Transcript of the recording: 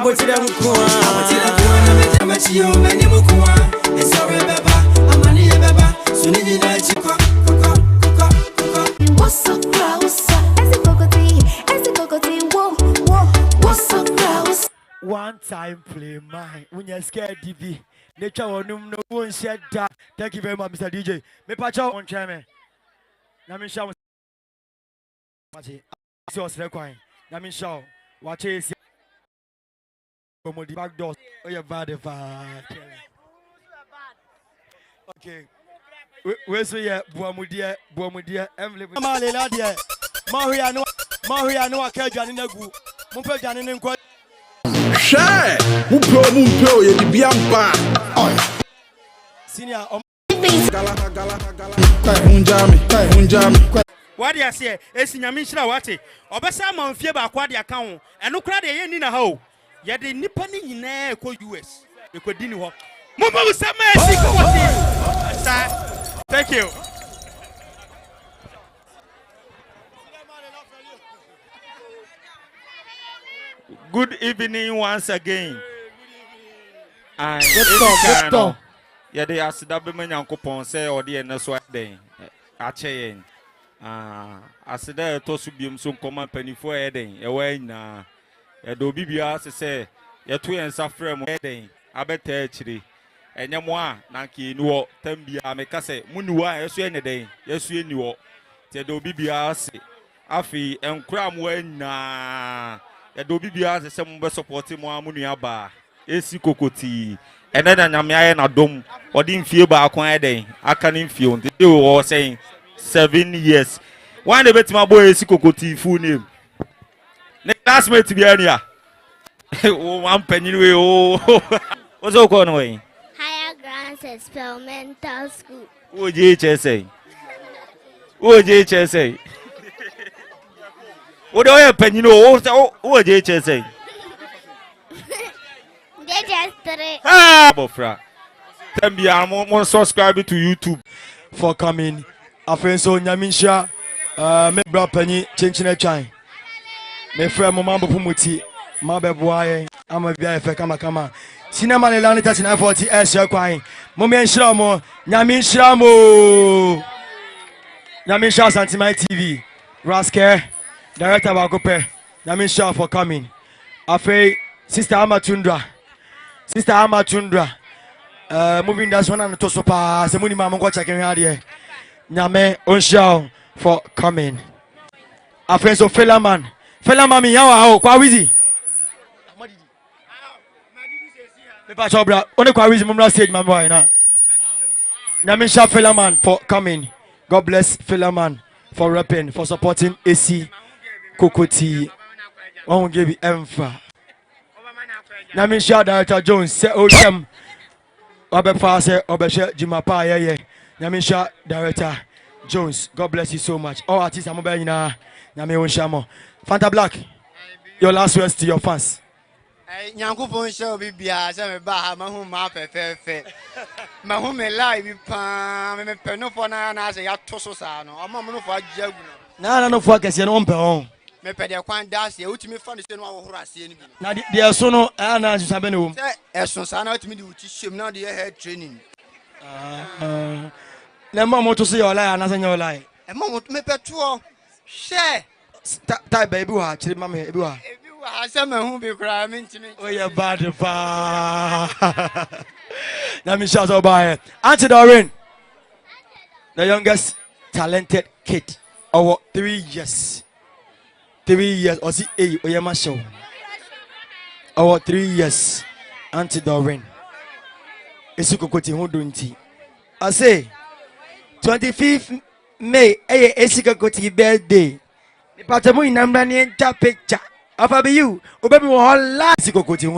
One time play mine. When you're scared, DV. Nature or no one said that. Thank you very much, Mr. DJ. Me pacha on chairman. Namin Shaw. Watch it. See what's required. Namin Shaw. Watch it. Back doors. Oh, you're bad. Okay. Where's your Buamudia? Emily. Mali Ladia. Maria no Kajan in the group. Mumpa Jan in quite. Share. Mumpo, you be a bar. Senior. Unjami. What do you say? Esi nyamishra wate. Obesa man fie ba kwa de account. Eno kra de ye ni na ho. Ye de nipa ni nyina e ko US. E ko di ni ho. Mumba usama Esi Kokotii. Sir. Thank you. Good evening once again. And good talk. Yeah, they asked that women Yankopon say or the end so day. Achain. I said there to subium some common penny for heading. Away na a do bibia say, your two and suffer heading. I bet actually. And yamwa, Nanki, no, Tembia, make us say, Munua, yes, any day. Yes, you knew. Tedo bibia say, Afi, and cram when na. Do bibia the same supporting Munia bar. Esi Kokotii. And then I'm a dome or didn't feel back one day. I can't feel. They were saying 7 years. Why the bet my boy Esi Kokotii full name? Next classmate to be area. Oh, one penny way. Oh, what's all going away? Higher Grants Experimental School. Oh, JHSA. Oh, JHSA. What do I penny? Oh, JHSA. Bofra. Tembia, more subscribe to YouTube for coming. Afenso Nyaminsha, me bra penny, chinchine chai. Me friend Mambo Pumuti, Mabe Boy, I'm a VF Kama. Cinema Lani Tatina 40 S. Quine. Moment Shramo, Nyaminshramo. Nyaminsha Santimai TV. Rasker, Director Wagope, Nyaminsha for coming. Afe, Sister Amatundra. Sister Amatundra, moving that one and to sopa. Semuni mama go checking out here. Nyame Onshao for coming. A friend of fella man mi yawa kwa wizi. Me pa chobra. Only kwa wizi mumra stage my boy na. Nyame sha fella man for coming. God bless fella man for rapping, for supporting Esi Kokotii. One give you emfa. Namisha Director Jones say Oldham Obefa say Obeshe Jimapa ye. Namisha Director Jones, God bless you so much. All artists are mobile na Nami Onshamo. Fanta Black, your last words to your fans. Nyankopon show bibia say me ba ma hu ma fe. Ma hu me live pa me pe no for na say ya to so sa no. O ma no for ajagu no. No for kese no mpe on. Me pe de kwan dash ye utimi fa no se no ahoro ase ni bi. Na de so no na nsusa be ne wo. Say eso sa na utimi de uti shem na de head training. Le mo to say your lie na say your lie. E mo me pe to share. Tai baby wa chiri mama ebi wa. I said my home be crying me. Oh yeah, bad fa. Let me shout out by Auntie Doreen, the youngest talented kid, over 3 years. 3 years, or see, hey, Oyama show. Over 3 years, Auntie Doreen. Esi Kokotii who don't I say 25th May, Esi Kokotii birthday. The Patamu in Namrani picture. Afa Beyou, Obebi wo hola Esi Kokotii.